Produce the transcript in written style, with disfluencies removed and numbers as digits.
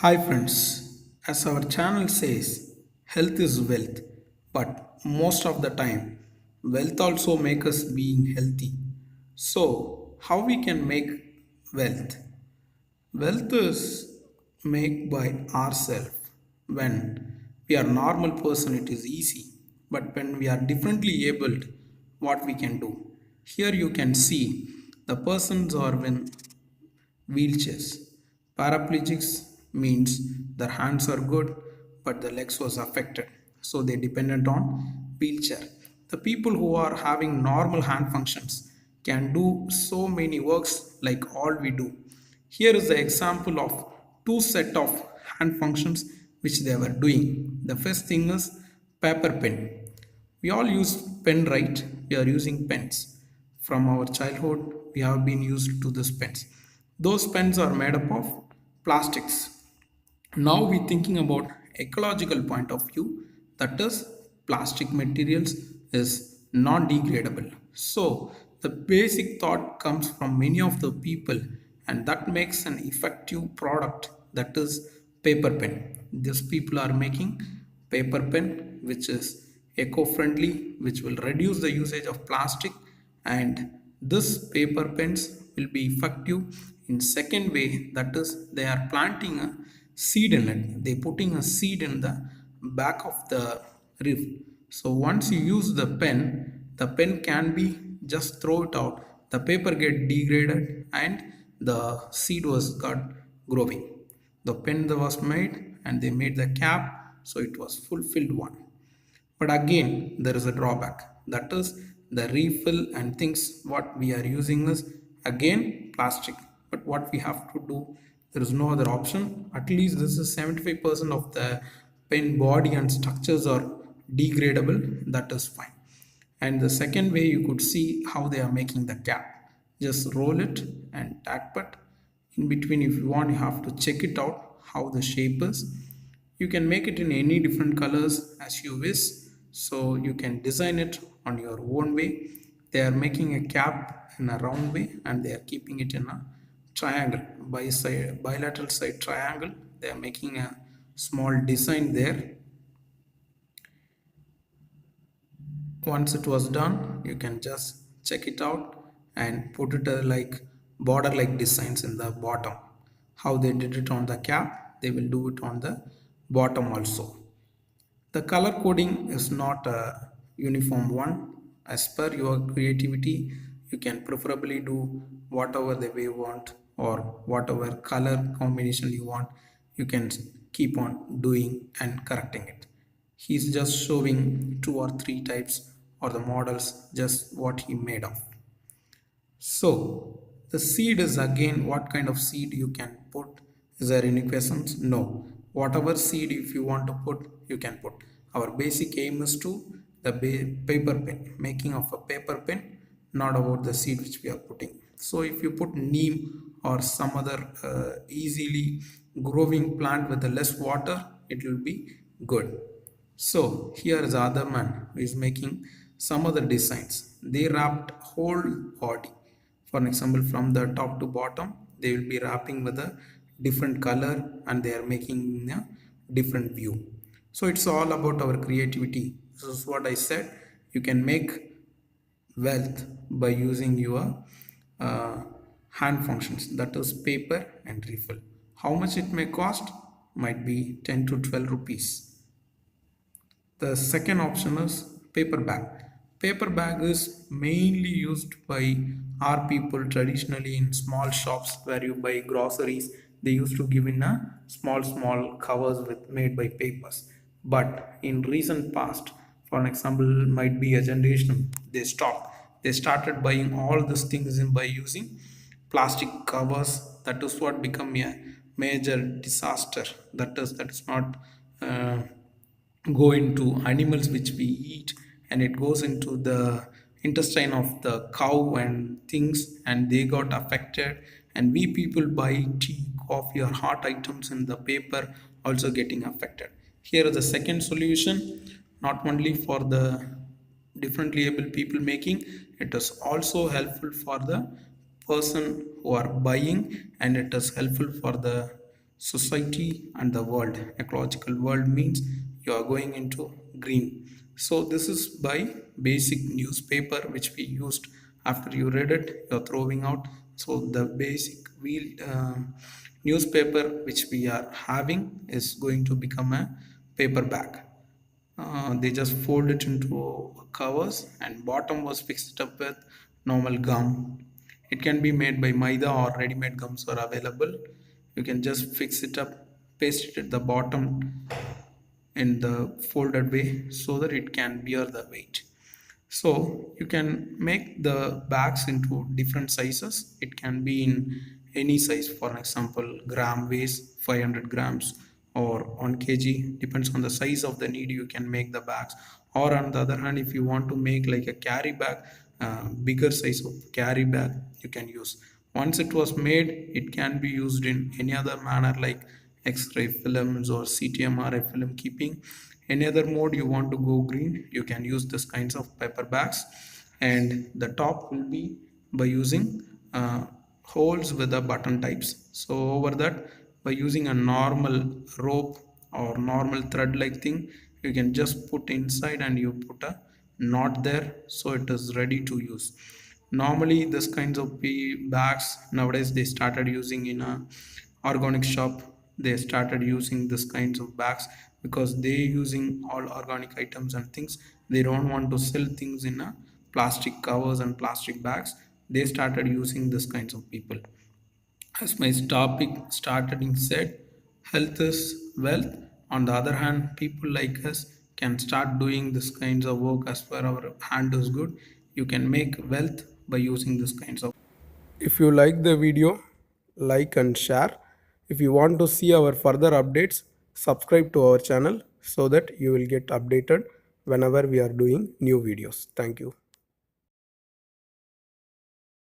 Hi friends, as our channel says, health is wealth, but most of the time, wealth also make us being healthy. So, how we can make wealth? Wealth is made by ourselves. When we are normal person, it is easy, but when we are differently abled, what we can do? Here you can see the persons are in wheelchairs. Paraplegics means their hands are good but the legs was affected, so they dependent on wheelchair. The people who are having normal hand functions can do so many works like all we do. Here is the example of two set of hand functions which they were doing. The first thing is paper pen. We all use pen, right? We are using pens. From our childhood, we have been used to these pens. Those pens are made up of plastics. Now we thinking about ecological point of view, that is plastic materials is non-degradable. So the basic thought comes from many of the people and that makes an effective product, that is paper pen. These people are making paper pen which is eco-friendly, which will reduce the usage of plastic, and this paper pens will be effective in second way, that is they are planting a seed in it. They putting a seed in the back of the reef. So once you use the pen can be just throw it out, the paper get degraded and the seed was got growing. The pen that was made and they made the cap, so it was fulfilled one. But again, there is a drawback. That is the refill and things what we are using is again plastic. But what we have to do, there is no other option. At least this is 75% of the pen body and structures are degradable. That is fine. And the second way you could see how they are making the cap. Just roll it and tack it. In between, if you want, you have to check it out how the shape is. You can make it in any different colors as you wish, so you can design it on your own way. They are making a cap in a round way and they are keeping it in a triangle, bilateral side triangle. They are making a small design there. Once it was done, you can just check it out and put it like border like designs in the bottom. How they did it on the cap, they will do it on the bottom also. The color coding is not a uniform one. As per your creativity, you can preferably do whatever the way you want or whatever color combination you want. You can keep on doing and correcting it. He's just showing two or three types or the models, just what he made of. So the seed is again what kind of seed you can put. Is there any questions? No. Whatever seed if you want to put, you can put. Our basic aim is to the paper pen, making of a paper pen, not about the seed which we are putting. So if you put neem or some other easily growing plant with the less water, it will be good. So here is other man who is making some other designs. They wrapped whole body. For an example, from the top to bottom, they will be wrapping with a different color and they are making a different view. So it's all about our creativity. This is what I said. You can make wealth by using your uh, hand functions, that is paper and refill. How much it may cost? Might be 10 to 12 rupees. The second option is paper bag. Paper bag is mainly used by our people traditionally in small shops where you buy groceries. They used to give in a small covers with made by papers. But in recent past, for an example, might be a generation, they stopped. They started buying all these things in by using plastic covers. That is what become a major disaster. That is not. Go into animals which we eat, and it goes into the intestine of the cow and things, and they got affected, and we people buy tea, coffee or hot items in the paper also getting affected. Here is the second solution, not only for the differently able people making, it is also helpful for the person who are buying, and it is helpful for the society and the world. Ecological world means you are going into green. So this is by basic newspaper which we used. After you read it, you're throwing out. So the basic wheel newspaper which we are having is going to become a paperback. They just fold it into covers, and bottom was fixed up with normal gum. It can be made by maida or ready-made gums are available. You can just fix it up, paste it at the bottom in the folded way so that it can bear the weight. So you can make the bags into different sizes. It can be in any size. For example, gram weighs 500 grams or 1 kg, depends on the size of the need. You can make the bags. Or on the other hand, if you want to make like a carry bag, bigger size of carry bag, you can use. Once it was made, it can be used in any other manner like X-ray films or CTMRI film keeping. Any other mode you want to go green, you can use this kinds of paper bags. And the top will be by using holes with the button types. So over that, by using a normal rope or normal thread like thing, you can just put inside and you put a knot there, so it is ready to use. Normally this kinds of bags nowadays they started using in a organic shop. They started using this kinds of bags because they using all organic items and things. They don't want to sell things in a plastic covers and plastic bags. They started using this kinds of people. As my topic started said, health is wealth. On the other hand, people like us can start doing this kinds of work as per our hand is good. You can make wealth by using this kinds of. If you like the video, like and share. If you want to see our further updates, subscribe to our channel so that you will get updated whenever we are doing new videos. Thank you.